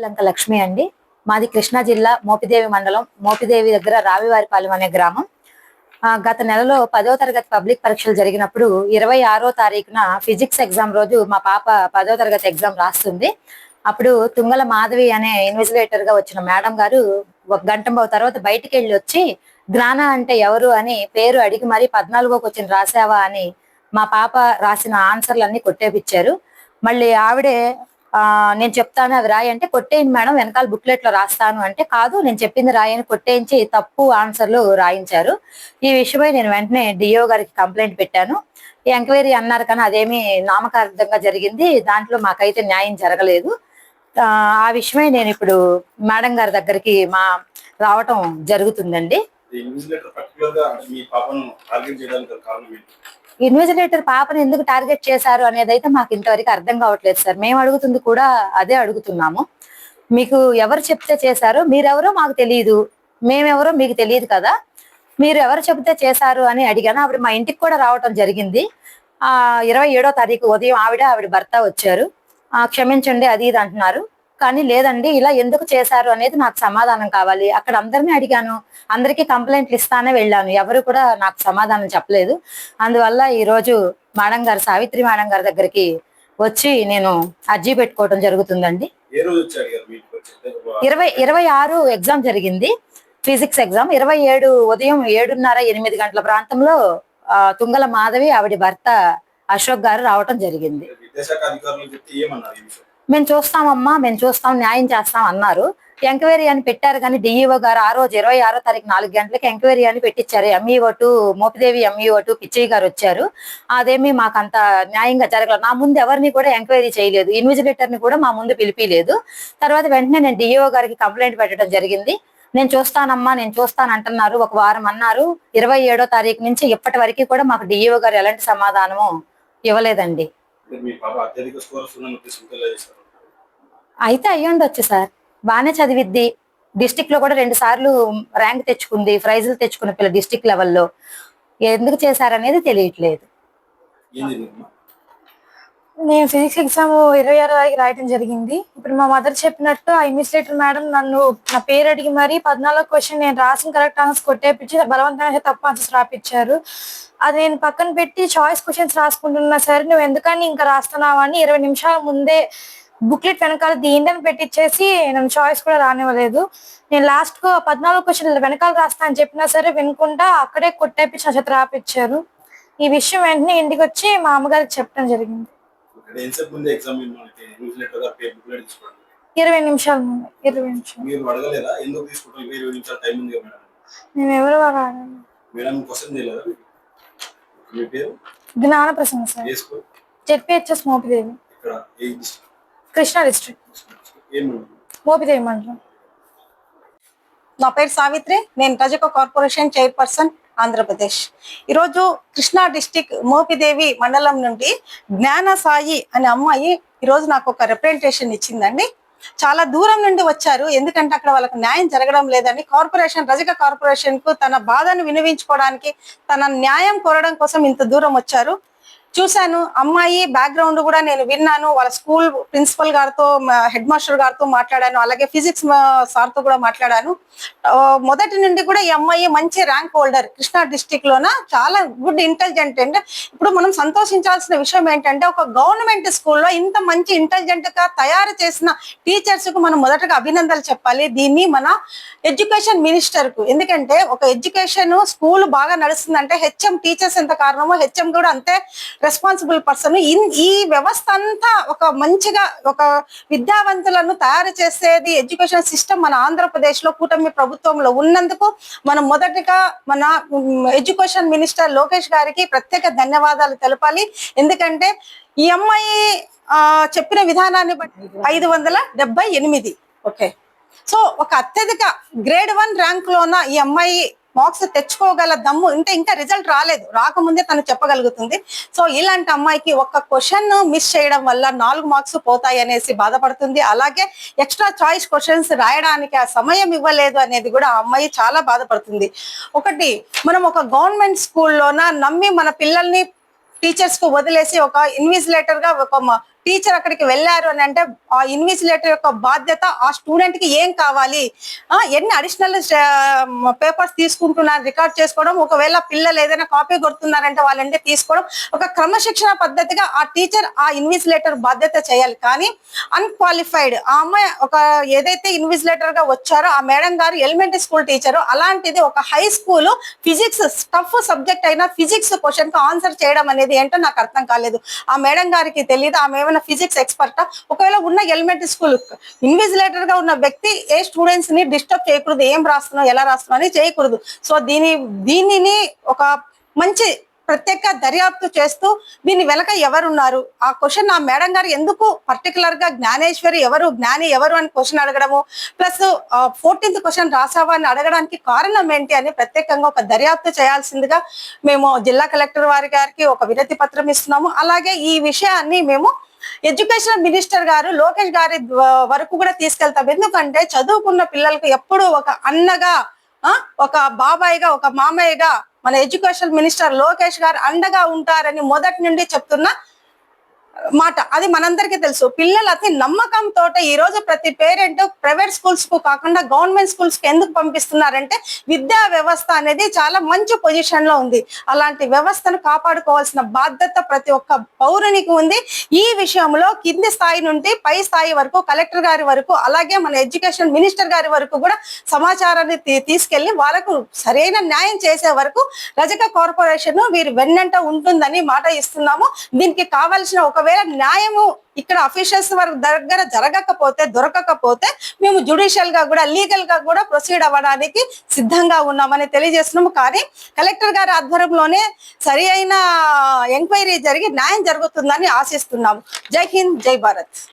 లంక లక్ష్మి అండి. మాది కృష్ణా జిల్లా మోపిదేవి మండలం. మోపిదేవి దగ్గర రావివారిపాలెం అనే గ్రామం. గత నెలలో 10వ తరగతి పబ్లిక్ పరీక్షలు జరిగినప్పుడు 26వ తారీఖున ఫిజిక్స్ ఎగ్జామ్ రోజు మా పాప 10వ తరగతి ఎగ్జామ్ రాస్తుంది. అప్పుడు తుంగల మాధవి అనే ఇన్విజిలేటర్ గా వచ్చిన మేడం గారు 1 గంట తర్వాత బయటికి వెళ్ళి వచ్చి జ్ఞాన అంటే ఎవరు అని పేరు అడిగి మరి 14వ క్వశ్చన్ రాసావా అని మా పాప రాసిన ఆన్సర్లన్నీ కొట్టేపిచ్చారు. మళ్ళీ ఆవిడే నేను చెప్తాను అవి రాయి అంటే, కొట్టేయండి మేడం వెనకాల బుక్లెట్ లో రాస్తాను అంటే, కాదు నేను చెప్పింది రాయని కొట్టేయించి తప్పు ఆన్సర్లు రాయించారు. ఈ విషయమై నేను వెంటనే డిఓ గారికి కంప్లైంట్ పెట్టాను. ఈ ఎంక్వైరీ అన్నారు కానీ అదేమి నామకార్థంగా జరిగింది, దాంట్లో మాకైతే న్యాయం జరగలేదు. ఆ విషయమై నేను ఇప్పుడు మేడం గారి దగ్గరికి రావటం జరుగుతుందండి. ఇన్విజిలేటర్ పాపను ఎందుకు టార్గెట్ చేశారు అనేది అయితే మాకు ఇంతవరకు అర్థం కావట్లేదు సార్. మేము అడుగుతుంది కూడా అదే అడుగుతున్నాము. మీకు ఎవరు చెప్తే చేశారో, మీరెవరో మాకు తెలియదు, మేమెవరో మీకు తెలియదు కదా, మీరు ఎవరు చెప్తే చేశారు అని అడిగాను. ఆవిడ మా ఇంటికి కూడా రావటం జరిగింది. 27వ తారీఖు ఉదయం ఆవిడ భర్త వచ్చారు. క్షమించండి అది ఇది అంటున్నారు. కానీ లేదండి, ఇలా ఎందుకు చేశారు అనేది నాకు సమాధానం కావాలి. అక్కడ అందరినీ అడిగాను, అందరికీ కంప్లైంట్లు ఇస్తానే వెళ్ళాను, ఎవరు కూడా నాకు సమాధానం చెప్పలేదు. అందువల్ల ఈ రోజు మేడం గారు, సావిత్రి మేడం గారి దగ్గరికి వచ్చి నేను అర్జీ పెట్టుకోవడం జరుగుతుందండి. 26 ఎగ్జామ్ జరిగింది, ఫిజిక్స్ ఎగ్జామ్. 27 ఉదయం 7:30, 8 గంటల ప్రాంతంలో తుంగల మాధవి ఆవిడ భర్త అశోక్ గారు రావటం జరిగింది. మేము చూస్తామమ్మా, మేము చూస్తాం, న్యాయం చేస్తాం అన్నారు. ఎంక్వైరీ అని పెట్టారు కానీ డిఈఓ గారు ఆ రోజు 26వ తారీఖు 4 గంటలకి ఎంక్వైరీ అని పెట్టించారు. ఎంఈఓ2 మోపిదేవి ఎంఈఓ2 పిచ్చయ్య గారు వచ్చారు. అదేమి మాకు అంత న్యాయంగా జరగలేదు. నా ముందు ఎవరిని కూడా ఎంక్వైరీ చేయలేదు, ఇన్విజిలేటర్ ని కూడా మా ముందు పిలిపిలేదు. తర్వాత వెంటనే నేను డిఈఓ గారికి కంప్లైంట్ పెట్టడం జరిగింది. నేను చూస్తానమ్మా, నేను చూస్తాను అంటున్నారు. 1 వారం అన్నారు. 27వ తారీఖు నుంచి ఇప్పటి వరకు కూడా మాకు డిఈఓ గారు ఎలాంటి సమాధానము ఇవ్వలేదండి. అయితే అయ్యుండొచ్చు సార్, బాగానే చదివిద్ది. డిస్టిక్ లో కూడా 2 సార్లు ర్యాంక్ తెచ్చుకుంది, ప్రైజులు తెచ్చుకున్న పిల్ల డిస్టిక్ లెవెల్లో. ఎందుకు చేశారనేది తెలియట్లేదు. నేను ఫిజిక్స్ ఎగ్జామ్ 26 రాయటం జరిగింది. ఇప్పుడు మా మదర్ చెప్పినట్టు ఆ ఇన్విజిలేటర్ మేడం నన్ను నా పేరు అడిగి మరి 14వ క్వశ్చన్ నేను రాసిన కరెక్ట్ ఆన్సర్స్ కొట్టేపించి బలవంతంగా తప్పు ఆన్సర్స్ రాపిచ్చారు. అది నేను పక్కన పెట్టి చాయిస్ క్వశ్చన్స్ రాసుకుంటున్నా. సరే నువ్వు ఎందుకని ఇంకా రాస్తున్నావు అని 20 నిమిషాల ముందే బుక్లెట్ వెనకాల దీందని పెట్టించేసి నన్ను చాయిస్ కూడా రానివ్వలేదు. నేను లాస్ట్ కు 14వ క్వశ్చన్ వెనకాల రాస్తా అని చెప్పినా సరే వినుకుంటా అక్కడే కొట్టేపించి నా చేత రాపిచ్చారు. ఈ విషయం వెంటనే ఇంటికి వచ్చి మా అమ్మగారికి చెప్పడం జరిగింది. 20 నిమిషాల ముందు. 20 నిమిషాలు. నేను ఎవరు జ్ఞాన Prasanna sir, ZPHS Mopidevi, Krishna district, Mopidevi మండలం. నా పేరు సావిత్రి, నేను రజక కార్పొరేషన్ చైర్పర్సన్, ఆంధ్రప్రదేశ్. ఈరోజు కృష్ణా డిస్టిక్ మోపిదేవి మండలం నుండి జ్ఞాన సాయి అనే అమ్మాయి ఈరోజు నాకు ఒక రిప్రజెంటేషన్ ఇచ్చిందండి. చాలా దూరం నుండి వచ్చారు, ఎందుకంటే అక్కడ వాళ్ళకి న్యాయం జరగడం లేదని కార్పొరేషన్, రజక కార్పొరేషన్ కు తన బాధను వినిపించుకోవడానికి, తన న్యాయం కోరడం కోసం ఇంత దూరం వచ్చారు. చూశాను, అమ్మాయి బ్యాక్గ్రౌండ్ కూడా నేను విన్నాను. వాళ్ళ స్కూల్ ప్రిన్సిపల్ గారితో, హెడ్ మాస్టర్ గారితో మాట్లాడాను, అలాగే ఫిజిక్స్ సార్తో కూడా మాట్లాడాను. మొదటి నుండి కూడా ఈ అమ్మాయి మంచి ర్యాంక్ హోల్డర్, కృష్ణా డిస్టిక్ లోన చాలా గుడ్ ఇంటెలిజెంట్. అండ్ ఇప్పుడు మనం సంతోషించాల్సిన విషయం ఏంటంటే, ఒక గవర్నమెంట్ స్కూల్లో ఇంత మంచి ఇంటెలిజెంట్ గా తయారు చేసిన టీచర్స్ కు మనం మొదటగా అభినందనలు చెప్పాలి. దీన్ని మన ఎడ్యుకేషన్ మినిస్టర్ కు, ఎందుకంటే ఒక ఎడ్యుకేషన్ స్కూల్ బాగా నడుస్తుందంటే హెచ్ఎం, టీచర్స్ ఎంత కారణమో హెచ్ఎం కూడా అంతే రెస్పాన్సిబుల్ పర్సన్. ఈ వ్యవస్థ అంతా ఒక మంచిగా ఒక విద్యావంతులను తయారు చేసేది ఎడ్యుకేషన్ సిస్టమ్ మన ఆంధ్రప్రదేశ్ లో కూటమి ప్రభుత్వంలో ఉన్నందుకు మనం మొదటిగా మన ఎడ్యుకేషన్ మినిస్టర్ లోకేష్ గారికి ప్రత్యేక ధన్యవాదాలు తెలపాలి. ఎందుకంటే ఈ అమ్మాయి చెప్పిన విధానాన్ని బట్టి 578. ఓకే, సో ఒక అత్యధిక గ్రేడ్ 1 ర్యాంక్ లోన ఈ అమ్మాయి మార్క్స్ తెచ్చుకోగల దమ్ము, ఇంకా రిజల్ట్ రాకముందే తను చెప్పగలుగుతుంది. సో ఇలాంటి అమ్మాయికి ఒక్క క్వశ్చన్ మిస్ చేయడం వల్ల 4 మార్క్స్ పోతాయి అనేసి బాధపడుతుంది. అలాగే ఎక్స్ట్రా చాయిస్ క్వశ్చన్స్ రాయడానికి ఆ సమయం ఇవ్వలేదు అనేది కూడా ఆ అమ్మాయి చాలా బాధపడుతుంది. ఒకటి, మనం ఒక గవర్నమెంట్ స్కూల్లోన నమ్మి మన పిల్లల్ని టీచర్స్ కు వదిలేసి ఒక ఇన్విజిలేటర్ గా ఒక టీచర్ అక్కడికి వెళ్ళారు అని అంటే ఆ ఇన్విజిలేటర్ యొక్క బాధ్యత ఆ స్టూడెంట్ కి ఏం కావాలి, ఎన్ని అడిషనల్ పేపర్స్ తీసుకుంటున్నారు రికార్డ్ చేసుకోవడం, ఒకవేళ పిల్లలు ఏదైనా కాపీ కొడుతున్నారంటే వాళ్ళంటే తీసుకోవడం, ఒక క్రమశిక్షణ పద్ధతిగా ఆ టీచర్ ఆ ఇన్విజిలేటర్ బాధ్యత చేయాలి. కానీ అన్క్వాలిఫైడ్ ఆ అమ్మాయి ఒక ఏదైతే ఇన్విజిలేటర్ గా వచ్చారో ఆ మేడం గారు ఎలిమెంటరీ స్కూల్ టీచర్, అలాంటిది ఒక high school physics tough subject అయినా ఫిజిక్స్ క్వశ్చన్ కి ఆన్సర్ చేయడం అనేది ఏంటో నాకు అర్థం కాలేదు. ఆ మేడం గారికి తెలియదు ఆమె ఏమైనా ఫిజిక్స్ ఎక్స్పర్టా? ఒకవేళ ఉన్న ఎలిమెంటరీ స్కూల్ ఇన్విజిలేటర్ గా ఉన్న వ్యక్తి ఏ స్టూడెంట్స్ ని డిస్టర్బ్ చేయకూడదు, ఏం రాస్తున్నావు ఎలా రాస్తున్నావు అని చేయకూడదు. సో దీనిని ఒక మంచి ప్రత్యేక దర్యాప్తు చేస్తూ దీని వెనక ఎవరున్నారు, ఆ క్వశ్చన్ ఆ మేడం గారు ఎందుకు పర్టికులర్ గా జ్ఞానేశ్వరి ఎవరు, జ్ఞాని ఎవరు అని క్వశ్చన్ అడగడము, ప్లస్ 14th క్వశ్చన్ రాసావా అని అడగడానికి కారణం ఏంటి అని ప్రత్యేకంగా ఒక దర్యాప్తు చేయాల్సిందిగా మేము జిల్లా కలెక్టర్ వారి గారికి ఒక వినతి పత్రం ఇస్తున్నాము. అలాగే ఈ విషయాన్ని మేము ఎడ్యుకేషన్ మినిస్టర్ గారు లోకేష్ గారి వరకు కూడా తీసుకెళ్తాం. ఎందుకంటే చదువుకున్న పిల్లలకు ఎప్పుడు ఒక అన్నగా, ఒక బాబాయ్గా, ఒక మామయ్యగా మన ఎడ్యుకేషన్ మినిస్టర్ లోకేష్ గారు అండగా ఉంటారని మొదటి నుండి చెప్తున్నా మాట. అది మనందరికీ తెలుసు. పిల్లలు అతి నమ్మకంతో ఈ రోజు ప్రతి పేరెంట్ ప్రైవేట్ స్కూల్స్ కు కాకుండా గవర్నమెంట్ స్కూల్స్ కి ఎందుకు పంపిస్తున్నారంటే విద్యా వ్యవస్థ అనేది చాలా మంచి పొజిషన్ లో ఉంది. అలాంటి వ్యవస్థను కాపాడుకోవాల్సిన బాధ్యత ప్రతి ఒక్క పౌరునికి ఉంది. ఈ విషయంలో కింది స్థాయి నుండి పై స్థాయి వరకు, కలెక్టర్ గారి వరకు, అలాగే మన ఎడ్యుకేషన్ మినిస్టర్ గారి వరకు కూడా సమాచారాన్ని తీసుకెళ్లి వాళ్ళకు సరైన న్యాయం చేసే వరకు రజక కార్పొరేషన్ వీరి వెన్నంట ఉంటుందని మాట ఇస్తున్నాము. దీనికి కావాల్సిన ఒకవేళ న్యాయము ఇక్కడ అఫీషియల్స్ వారి దగ్గర దొరకకపోతే మేము జ్యుడిషియల్ గా కూడా లీగల్ గా కూడా ప్రొసీడ్ అవ్వడానికి సిద్ధంగా ఉన్నామని తెలియజేస్తున్నాము. కానీ కలెక్టర్ గారి ఆధ్వర్యంలోనే సరి అయిన ఎంక్వైరీ జరిగి న్యాయం జరుగుతుందని ఆశిస్తున్నాము. జై హింద్, జై భారత్.